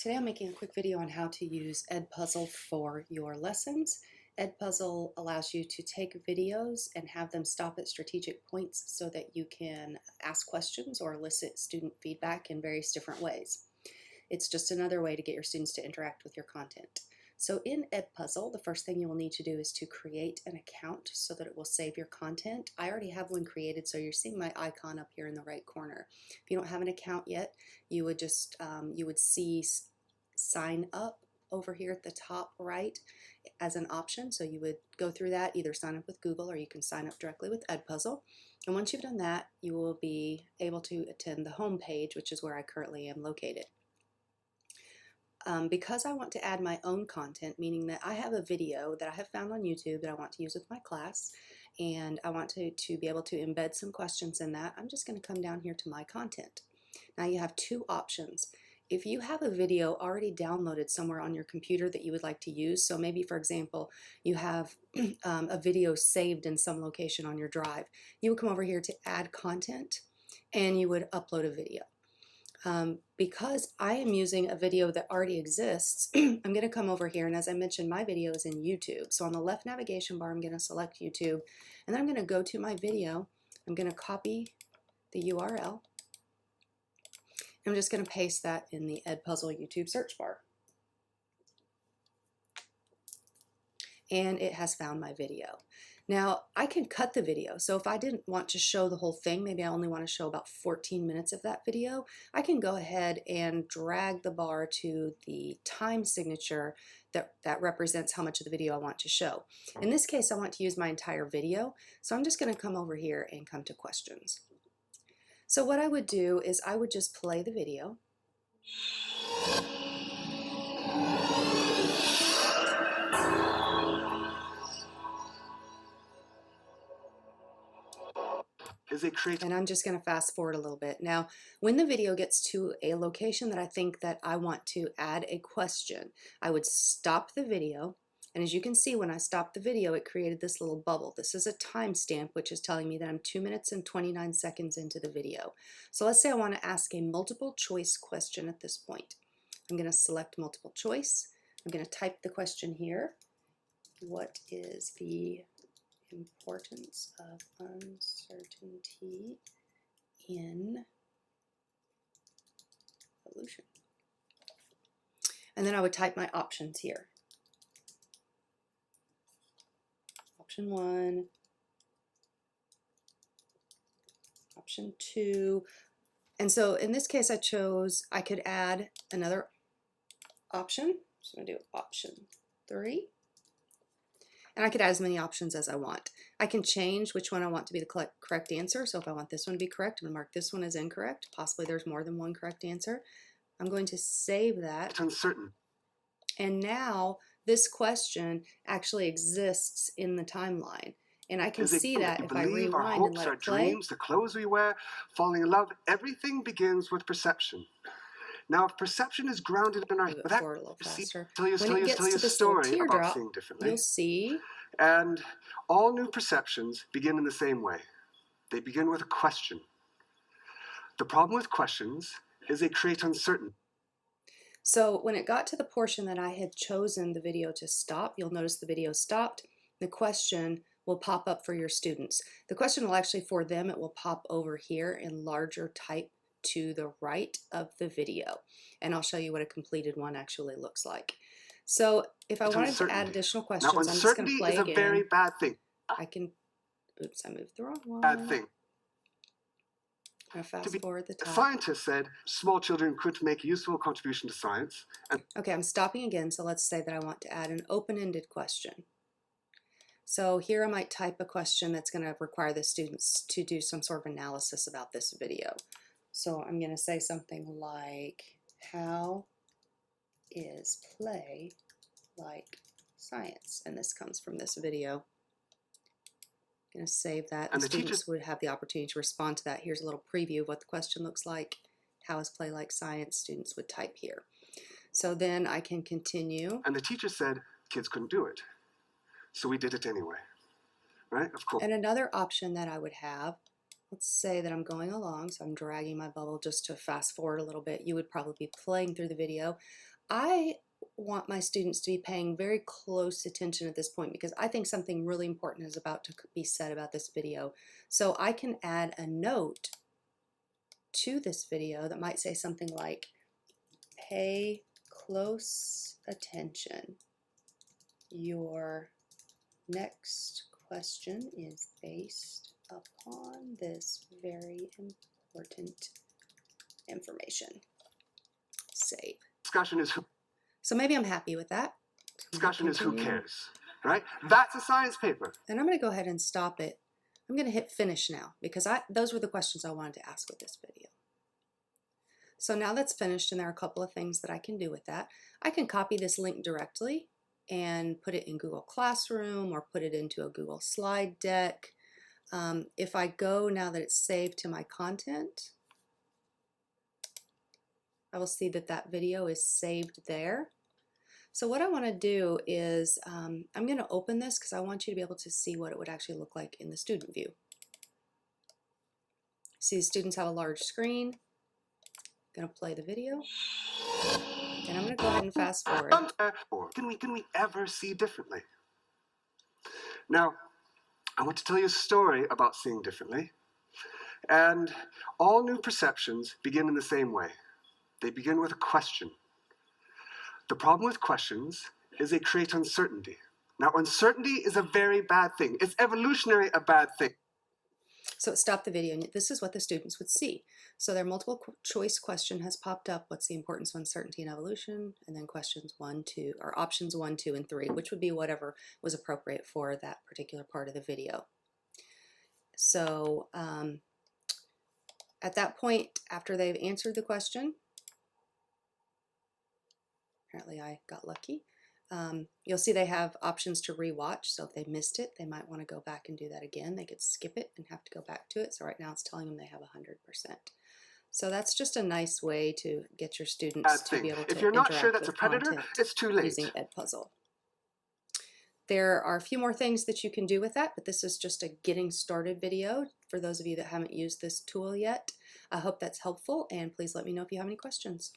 Today I'm making a quick video on how to use EdPuzzle for your lessons. EdPuzzle allows you to take videos and have them stop at strategic points so that you can ask questions or elicit student feedback in various different ways. It's just another way to get your students to interact with your content. So in EdPuzzle, the first thing you will need to do is to create an account so that it will save your content. I already have one created, so you're seeing my icon up here in the right corner. If you don't have an account yet, you would just you would see sign up over here at the top right as an option. So you would go through that, either sign up with Google or you can sign up directly with EdPuzzle. And once you've done that, you will be able to attend the home page, which is where I currently am located. Because I want to add my own content, meaning that I have a video that I have found on YouTube that I want to use with my class, and I want to be able to embed some questions in that, I'm just going to come down here to my content. Now you have two options. If you have a video already downloaded somewhere on your computer that you would like to use, so maybe for example you have a video saved in some location on your drive, you would come over here to add content and you would upload a video. Because I am using a video that already exists, I'm going to come over here, and as I mentioned, my video is in YouTube. So on the left navigation bar, I'm going to select YouTube, and then I'm going to go to my video. I'm going to copy the URL. I'm just going to paste that in the EdPuzzle YouTube search bar. And it has found my video. Now, I can cut the video, so if I didn't want to show the whole thing, maybe I only want to show about 14 minutes of that video, I can go ahead and drag the bar to the time signature that represents how much of the video I want to show. In this case, I want to use my entire video, so I'm just going to come over here and come to questions. So what I would do is I would just play the video. And I'm just going to fast forward a little bit. Now, when the video gets to a location that I think that I want to add a question, I would stop the video. And as you can see, when I stopped the video, it created this little bubble. This is a timestamp, which is telling me that I'm 2 minutes and 29 seconds into the video. So let's say I want to ask a multiple choice question at this point. I'm going to select multiple choice. I'm going to type the question here. What is the importance of uncertainty in evolution? And then I would type my options here. Option 1, option 2. And so in this case I could add another option. So I'm going to do option 3. And I could add as many options as I want. I can change which one I want to be the correct answer. So if I want this one to be correct, I'm going to mark this one as incorrect. Possibly there's more than one correct answer. I'm going to save that. It's uncertain. And now this question actually exists in the timeline. And I can see that if I rewind and let it play. Our dreams, the clothes we wear, falling in love, everything begins with perception. Now, if perception is grounded in our move it forward a little faster. Tell you a story about seeing differently. You'll see. And all new perceptions begin in the same way. They begin with a question. The problem with questions is they create uncertainty. So when it got to the portion that I had chosen the video to stop, you'll notice the video stopped. The question will pop up for your students. The question will actually, for them, it will pop over here in larger type to the right of the video, and I'll show you what a completed one actually looks like. So if I wanted to add additional questions, I'm just going to play again. Uncertainty is a very bad thing. I can, oops, I moved the wrong one. Bad thing. I'm going to fast forward the top. Scientists said small children could make a useful contribution to science. Okay, I'm stopping again, so let's say that I want to add an open-ended question. So here I might type a question that's going to require the students to do some sort of analysis about this video. So I'm going to say something like, how is play like science? And this comes from this video. I'm going to save that. And the students would have the opportunity to respond to that. Here's a little preview of what the question looks like. How is play like science? Students would type here. So then I can continue. And the teacher said kids couldn't do it. So we did it anyway. Right? Of course. And another option that I would have, let's say that I'm going along, so I'm dragging my bubble just to fast forward a little bit. You would probably be playing through the video. I want my students to be paying very close attention at this point because I think something really important is about to be said about this video. So I can add a note to this video that might say something like, pay close attention. Your next question is based upon this very important information. Save. Discussion is who. So maybe I'm happy with that. Discussion is who cares, right? That's a science paper. And I'm going to go ahead and stop it. I'm going to hit finish now because those were the questions I wanted to ask with this video. So now that's finished, and there are a couple of things that I can do with that. I can copy this link directly and put it in Google Classroom or put it into a Google slide deck. If I go now that it's saved to my content, I will see that that video is saved there. So what I want to do is I'm going to open this because I want you to be able to see what it would actually look like in the student view. See, the students have a large screen. I'm going to play the video. And I'm going to go ahead and fast forward. Can we ever see differently? Now, I want to tell you a story about seeing differently. And all new perceptions begin in the same way. They begin with a question. The problem with questions is they create uncertainty. Now, uncertainty is a very bad thing. It's evolutionary a bad thing. So it stopped the video, and this is what the students would see. So their multiple choice question has popped up. What's the importance of uncertainty in evolution? And then questions 1, 2, or options 1, 2, and 3, which would be whatever was appropriate for that particular part of the video. So at that point, after they've answered the question, apparently I got lucky. You'll see they have options to rewatch, so if they missed it, they might want to go back and do that again. They could skip it and have to go back to it. So right now it's telling them they have 100%. So that's just a nice way to get your students to be able to if you're not sure that's with a predator, it's too late. Using EdPuzzle. There are a few more things that you can do with that, but this is just a getting started video for those of you that haven't used this tool yet. I hope that's helpful, and please let me know if you have any questions.